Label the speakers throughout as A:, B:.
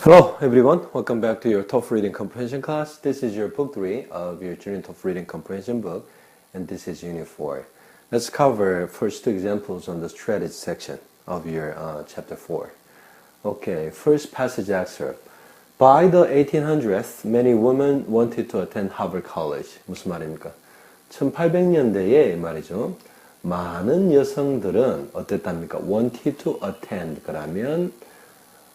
A: Hello everyone, welcome back to your TOEFL Reading Comprehension class. This is your book 3 of your Junior TOEFL Reading Comprehension book, and this is Unit 4. Let's cover first two examples on the strategy section of your chapter 4. Okay, first passage excerpt. By the 1800s, many women wanted to attend Harvard College. 무슨 말입니까? 1800년대에 말이죠. 많은 여성들은 어땠답니까? wanted to attend. 그러면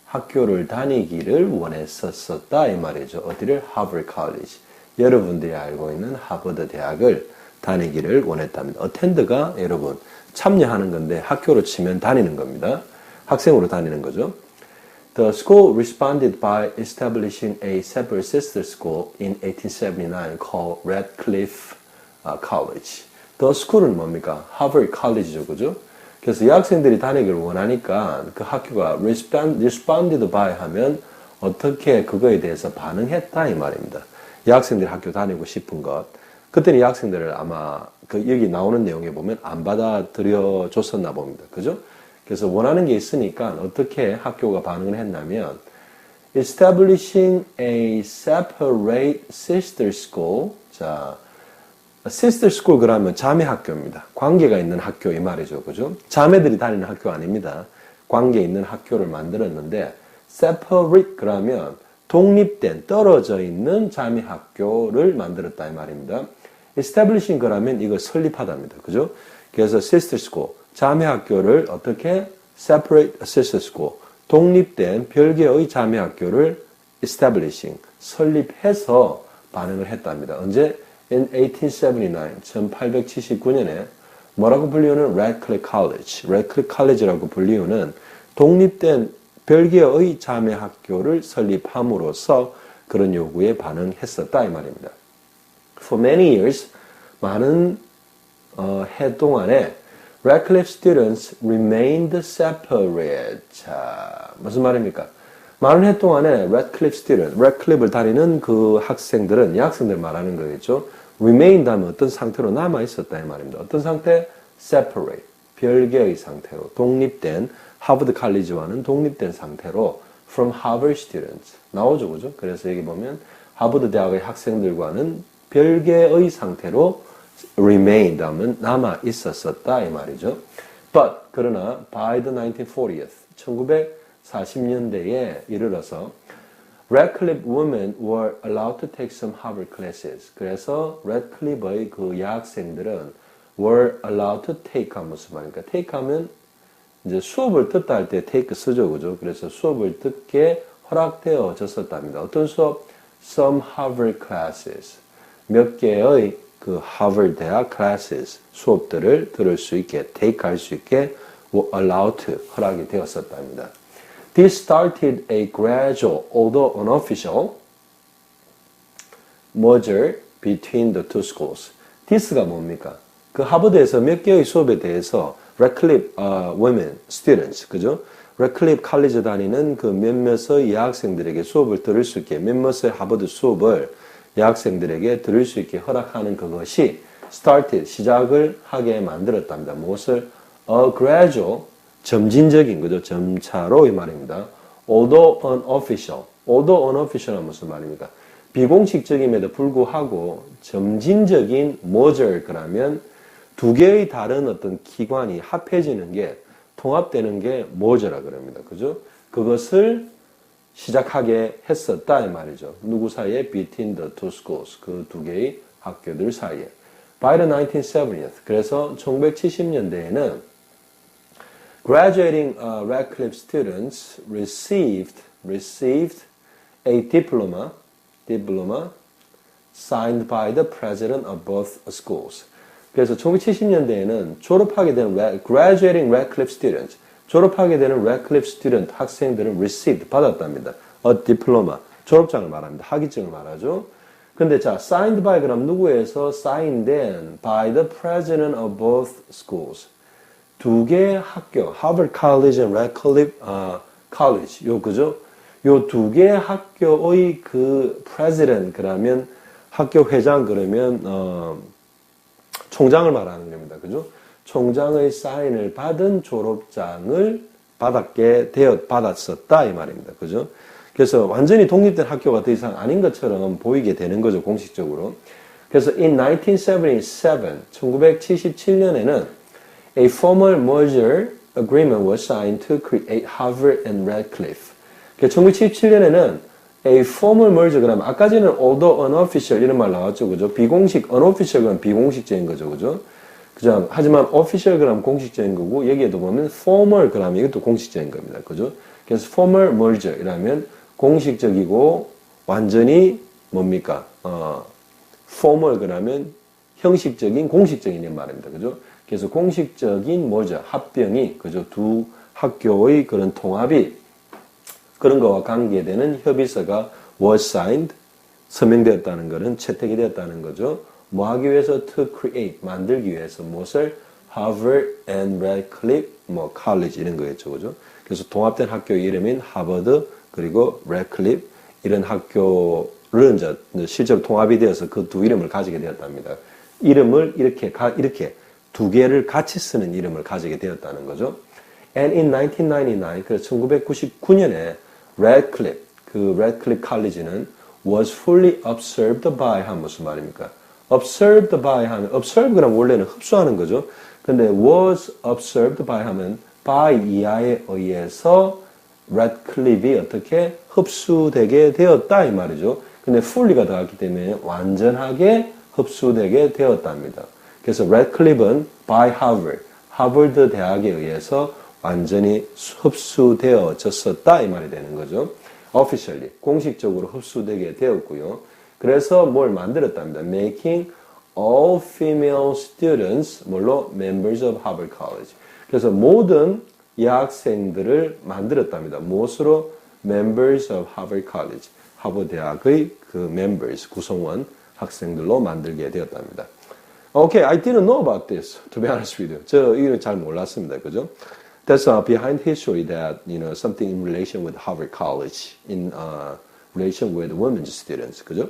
A: 학교를 다니기를 원했었다 이 말이죠. 어디를? 하버드 컬리지. 여러분들이 알고 있는 하버드 대학을 다니기를 원했답니다. attend가 여러분 참여하는 건데 학교로 치면 다니는 겁니다. 학생으로 다니는 거죠. The school responded by establishing a separate sister school in 1879 called Radcliffe College. The school은 뭡니까? 하버드 컬리지죠, 그죠? 그래서 여학생들이 다니기를 원하니까 그 학교가 responded by 하면 어떻게 그거에 대해서 반응했다 이 말입니다. 여학생들이 학교 다니고 싶은 것. 그때는 여학생들을 아마 여기 나오는 내용에 보면 안 받아들여 줬었나 봅니다. 그죠? 그래서 원하는 게 있으니까 어떻게 학교가 반응을 했냐면 establishing a separate sister school. 자, sister school 그러면 자매 학교입니다. 관계가 있는 학교 이 말이죠. 그죠? 자매들이 다니는 학교 아닙니다. 관계 있는 학교를 만들었는데 separate 그러면 독립된 떨어져 있는 자매 학교를 만들었다 이 말입니다. establishing 그러면 이거 설립하답니다. 그죠? 그래서 sister school 자매 학교를 어떻게 separate sister school 독립된 별개의 자매 학교를 establishing 설립해서 반응을 했답니다. 언제? In 1879, 1879년에 뭐라고 불리우는 Radcliffe College, Radcliffe College라고 불리우는 독립된 별개의 자매 학교를 설립함으로써 그런 요구에 반응했었다 이 말입니다. For many years, 많은 해 동안에 Radcliffe students remained separate. 자, 무슨 말입니까? 많은 해 동안에 Radcliffe student, Radcliffe를 다니는 그 학생들은, 여학생들 말하는 거겠죠. remained 하면 어떤 상태로 남아 있었다 이 말입니다. 어떤 상태? separate, 별개의 상태로, 독립된, 하버드 칼리지와는 독립된 상태로 from Harvard students. 나오죠, 그죠? 그래서 여기 보면 하버드 대학의 학생들과는 별개의 상태로 remained 하면 남아 있었다 이 말이죠. But, 그러나 by the 1940s, 1940년대에 이르러서 Radcliffe women were allowed to take some Harvard classes. 그래서 Radcliffe의 그 여학생들은 were allowed to take 하면 무슨 말입니까? take 하면 이제 수업을 듣다 할 때 take 쓰죠, 그죠? 그래서 수업을 듣게 허락되어졌었답니다. 어떤 수업? Some Harvard classes. 몇 개의 그 하버드 대학 classes 수업들을 들을 수 있게 take 할 수 있게 allowed to 허락이 되었었답니다. This started a gradual, although unofficial, merger between the two schools. This가 뭡니까? 그 하버드에서 몇 개의 수업에 대해서 Radcliffe women students, 그죠? Radcliffe 컬리지 다니는 그 몇몇의 여학생들에게 수업을 들을 수 있게, 몇몇의 하버드 수업을 여학생들에게 들을 수 있게 허락하는 그것이 started, 시작을 하게 만들었답니다. 무엇을? A gradual, 점진적인 거죠. 점차로 이 말입니다. Although unofficial. Although unofficial은 무슨 말입니까? 비공식적임에도 불구하고 점진적인 merger 그러면 두 개의 다른 어떤 기관이 합해지는 게 통합되는 게 merger라 그럽니다. 그죠? 그것을 시작하게 했었다 이 말이죠. 누구 사이에? Between the two schools. 그 두 개의 학교들 사이에. By the 1970s. 그래서 1970년대에는 Graduating Radcliffe students received a diploma signed by the president of both schools. 그래서 1970년대에는 graduating Radcliffe students, 졸업하게 되는 Radcliffe student 학생들은 received 받았답니다. A diploma 졸업장을 말합니다. 학위증을 말하죠. 근데 자 signed by 그럼 누구에서 signed in by the president of both schools. 두 개의 학교, Harvard College and Radcliffe College, 그죠? 요 두 개의 학교의 그 president 그러면 학교 회장 그러면 총장을 말하는 겁니다, 그죠? 총장의 사인을 받은 졸업장을 받았었다 이 말입니다, 그죠? 그래서 완전히 독립된 학교가 더 이상 아닌 것처럼 보이게 되는 거죠, 공식적으로. 그래서 in 1977, 1977년에는 a formal merger agreement was signed to create Harvard and Radcliffe. 1977년에는 a formal merger 그러면 아까 전에 although unofficial 이런 말 나왔죠, 그죠? 비공식, unofficial 그러면 비공식적인 거죠, 그죠? 그죠? 하지만 official 그러면 공식적인 거고 여기에도 보면 formal 그러면 이것도 공식적인 겁니다, 그죠? 그래서 formal merger 이라면 공식적이고 완전히 뭡니까? formal 그러면 형식적인, 공식적인 이런 말입니다, 그죠? 그래서 공식적인 merger 합병이 그죠? 두 학교의 그런 통합이 그런 거와 관계되는 협의서가 was signed, 서명되었다는 것은 채택이 되었다는 거죠. 뭐 하기 위해서? to create, 만들기 위해서 무엇을? Harvard and Radcliffe, 뭐 college 이런 거겠죠, 그죠? 그래서 통합된 학교 이름인 하버드 그리고 Radcliffe 이런 학교를 이제 실제로 통합이 되어서 그 두 이름을 가지게 되었답니다. 이름을 이렇게 두 개를 같이 쓰는 이름을 가지게 되었다는 거죠. And in 1999, 그래서 1999년에 Radcliffe, 그 Radcliffe College는 was fully absorbed by 하면 무슨 말입니까? absorbed by 하면 absorb 그러면 원래는 흡수하는 거죠. 근데 was absorbed by 하면 by 이하에 의해서 Radcliffe이 어떻게 흡수되게 되었다 이 말이죠. 근데 fully가 들어갔기 때문에 완전하게 흡수되게 되었답니다. 그래서 Radcliffe는 by Harvard, 하버드 대학에 의해서 완전히 흡수되어졌었다 이 말이 되는 거죠. officially, 공식적으로 흡수되게 되었고요. 그래서 뭘 만들었답니다. making all female students 뭘로? members of Harvard College. 그래서 모든 여학생들을 만들었답니다. 무엇으로? members of Harvard College. 하버드 대학의 그 members, 구성원 학생들로 만들게 되었답니다. Okay, I didn't know about this, to be honest with you. 저 이거 잘 몰랐습니다. 그죠? That's behind history that, something in relation with Harvard College, in relation with women's students. 그죠?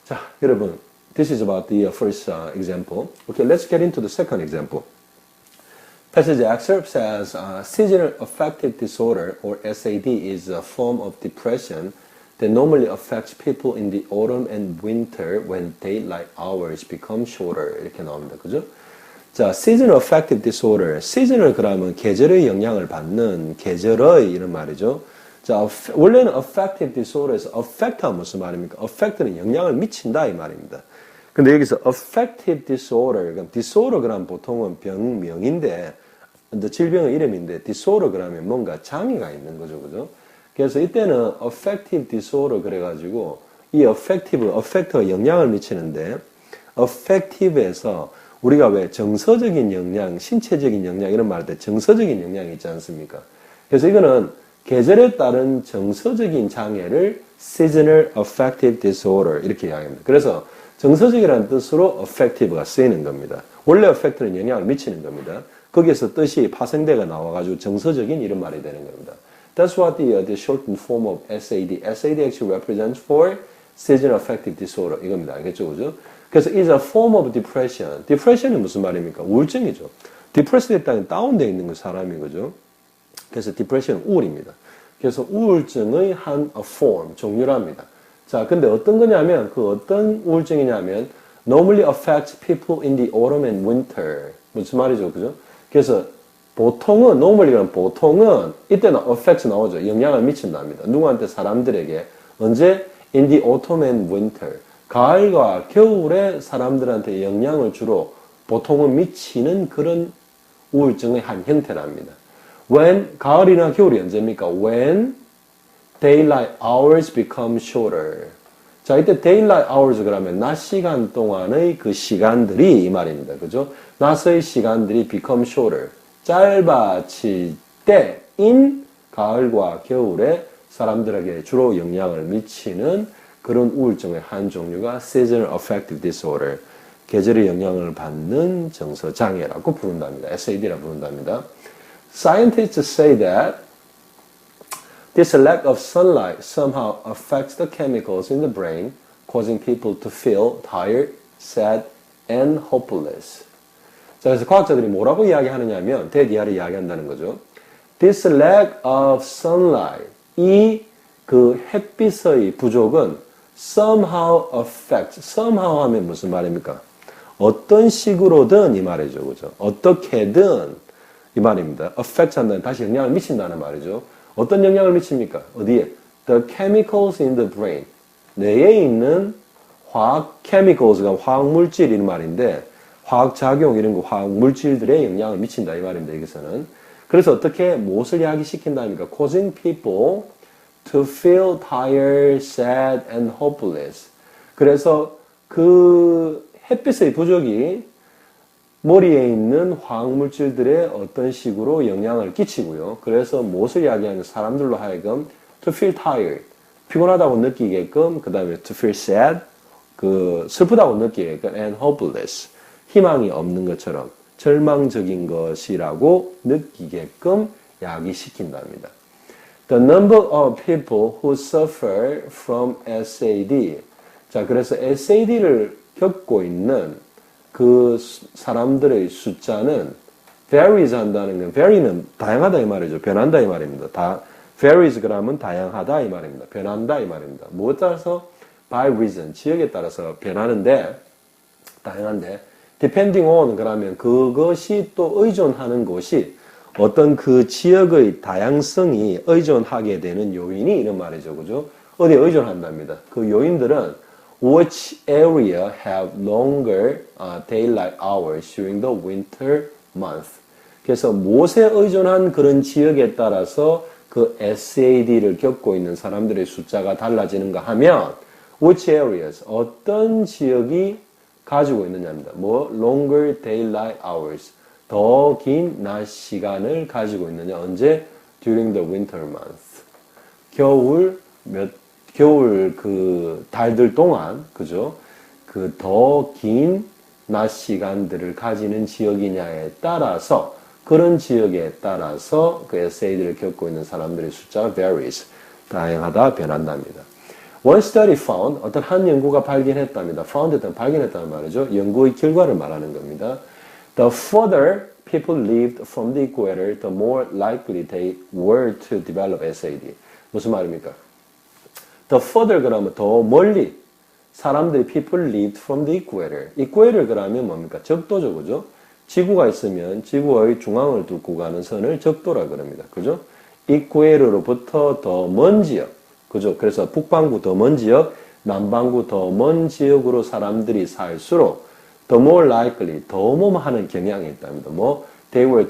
A: 자, 여러분, this is about the first example. Okay, let's get into the second example. Passage excerpt says, seasonal affective disorder, or SAD, is a form of depression that normally affects people in the autumn and winter when daylight hours become shorter. 이렇게 나옵니다. 그죠? 자, seasonal affective disorder. seasonal 그러면 계절의 영향을 받는 계절의 이런 말이죠. 자, 원래는 affective disorder에서 affect 하면 무슨 말입니까? affect는 영향을 미친다 이 말입니다. 근데 여기서 affective disorder, 그럼 disorder 그러면 보통은 병명인데, 질병의 이름인데, disorder 그러면 뭔가 장애가 있는 거죠, 그죠? 그래서 이때는 affective disorder 그래가지고 이 affect가 영향을 미치는데 affective에서 우리가 왜 정서적인 영향, 신체적인 영향 이런 말 할 때 정서적인 영향이 있지 않습니까? 그래서 이거는 계절에 따른 정서적인 장애를 seasonal affective disorder 이렇게 이야기합니다. 그래서 정서적이라는 뜻으로 affective가 쓰이는 겁니다. 원래 affect는 영향을 미치는 겁니다. 거기에서 뜻이 파생대가 나와가지고 정서적인 이런 말이 되는 겁니다. That's what the shortened form of SAD. SAD actually represents for seasonal affective disorder. 이겁니다. 알겠죠? 그죠? 그래서 it's a form of depression. depression이 무슨 말입니까? 우울증이죠. depressed 됐다는 다운되어 있는 그 사람이 그죠? 그래서 depression은 우울입니다. 그래서 우울증의 한 form, 종류랍니다. 자, 근데 어떤 거냐면 그 어떤 우울증이냐면 normally affects people in the autumn and winter. 무슨 말이죠? 그죠? 그래서 보통은, normally 보통은, 이때는 affects 나오죠. 영향을 미친답니다. 누구한테? 사람들에게. 언제? in the autumn and winter. 가을과 겨울에 사람들한테 영향을 주로 보통은 미치는 그런 우울증의 한 형태랍니다. when, 가을이나 겨울이 언제입니까? when daylight hours become shorter. 자, 이때 daylight hours 그러면 낮 시간 동안의 그 시간들이 이 말입니다. 그죠? 낮의 시간들이 become shorter. 짧아질 때인 가을과 겨울에 사람들에게 주로 영향을 미치는 그런 우울증의 한 종류가 seasonal affective disorder, 계절의 영향을 받는 정서 장애라고 부른답니다. SAD라고 부른답니다. Scientists say that this lack of sunlight somehow affects the chemicals in the brain, causing people to feel tired, sad, and hopeless. 자, 그래서 과학자들이 뭐라고 이야기하느냐면 대디아를 이야기한다는 거죠. This lack of sunlight, 이 그 햇빛의 부족은 somehow affect, somehow 하면 무슨 말입니까? 어떤 식으로든 이 말이죠. 그죠? 어떻게든 이 말입니다. affect 한다는 다시 영향을 미친다는 말이죠. 어떤 영향을 미칩니까? 어디에? The chemicals in the brain. 뇌에 있는 화학 chemicals가 화학 물질 이런 말인데 화학 작용 이런 거 화학 물질들에 영향을 미친다 이 말입니다. 여기서는. 그래서 어떻게 무엇을 야기시킨다니까? Causing people to feel tired, sad, and hopeless. 그래서 그 햇빛의 부족이 머리에 있는 화학물질들에 어떤 식으로 영향을 끼치고요. 그래서 무엇을 이야기하는 사람들로 하여금 to feel tired, 피곤하다고 느끼게끔, 그 다음에 to feel sad, 그 슬프다고 느끼게끔, and hopeless, 희망이 없는 것처럼 절망적인 것이라고 느끼게끔 야기시킨답니다. The number of people who suffer from SAD. 자, 그래서 SAD를 겪고 있는 그 사람들의 숫자는 varies 한다는 건 vary는 다양하다 이 말이죠. 변한다 이 말입니다. varies 그러면 다양하다 이 말입니다. 변한다 이 말입니다. 무엇 따라서? by reason, 지역에 따라서 변하는데 다양한데 depending on 그러면 그것이 또 의존하는 것이 어떤 그 지역의 다양성이 의존하게 되는 요인이 이런 말이죠. 그죠? 어디에 의존한답니다. 그 요인들은 which area have longer daylight hours during the winter month. 그래서 무엇에 의존한 그런 지역에 따라서 그 SAD를 겪고 있는 사람들의 숫자가 달라지는가 하면 which areas, 어떤 지역이 가지고 있느냐입니다. longer daylight hours, 더 긴 낮 시간을 가지고 있느냐. 언제? during the winter month. 겨울 그 달들 동안, 그죠? 그 더 긴 낮 시간들을 가지는 지역이냐에 따라서, 그런 지역에 따라서 그 SAD를 겪고 있는 사람들의 숫자가 varies, 다양하다, 변한답니다. One study found, 어떤 한 연구가 발견했답니다. found 했다는 발견했다는 말이죠. 연구의 결과를 말하는 겁니다. The further people lived from the equator, the more likely they were to develop SAD. 무슨 말입니까? The further 그러면 더 멀리 사람들이 people lived from the equator. equator 그러면 뭡니까? 적도죠, 그죠? 지구가 있으면 지구의 중앙을 뚫고 가는 선을 적도라 그럽니다. 그죠? equator로부터 더 먼 지역, 그죠? 그래서 북반구 더 먼 지역, 남반구 더 먼 지역으로 사람들이 살수록 the more likely, 더 하는 경향이 있답니다. they were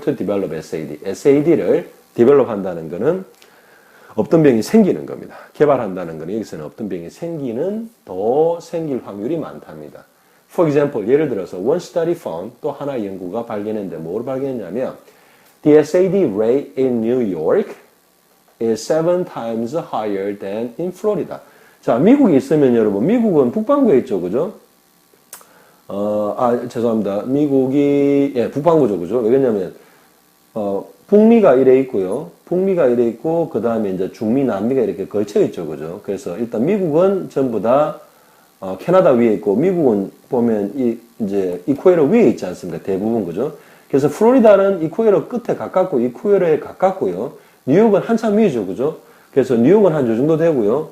A: to develop SAD. SAD를 develop 한다는 것은 없던 병이 생기는 겁니다. 개발한다는 것은 여기서는 없던 병이 더 생길 확률이 많답니다. For example, 예를 들어서 one study found, 또 하나의 연구가 발견했는데 뭘 발견했냐면 the SAD rate in New York is 7 times higher than in Florida. 자, 미국에 있으면 여러분, 미국은 북반구에 있죠, 그죠? 죄송합니다. 미국이, 북반구죠, 그죠? 왜냐면, 북미가 이래 있고요. 북미가 이래 있고, 그 다음에 이제 중미, 남미가 이렇게 걸쳐 있죠, 그죠? 그래서 일단 미국은 전부 다, 캐나다 위에 있고, 미국은 보면 이제 이퀘이터 위에 있지 않습니까? 대부분, 그죠? 그래서 플로리다는 이퀘이터 끝에 가깝고, 이퀘이터에 가깝고요. 뉴욕은 한참 위죠, 그죠? 그래서 뉴욕은 한 요 정도 되고요.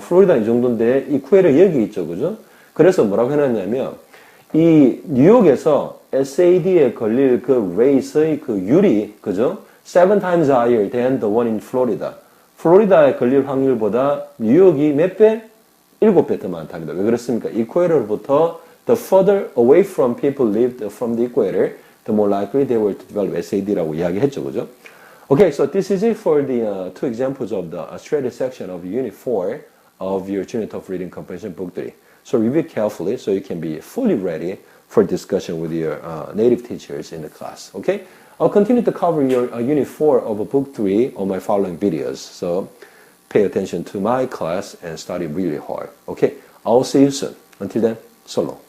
A: 플로리다 이 정도인데, 이퀘이터 여기 있죠, 그죠? 그래서 뭐라고 해놨냐면, 이 뉴욕에서 SAD에 걸릴 그 레이스의 그 율이, 그죠? 7 times higher than the one in Florida. 플로리다에 걸릴 확률보다 뉴욕이 몇 배? 7배 더 많답니다. 왜 그렇습니까? 이퀘이터로부터 the further away from people lived from the equator, the more likely they were to develop SAD라고 이야기했죠, 그죠? Okay, so this is it for the two examples of the strategy section of Unit 4 of your Junior TOEFL Reading Comprehension Book 3. So review carefully so you can be fully ready for discussion with your native teachers in the class. Okay? I'll continue to cover your Unit 4 of Book 3 on my following videos. So pay attention to my class and study really hard. Okay? I'll see you soon. Until then, so long.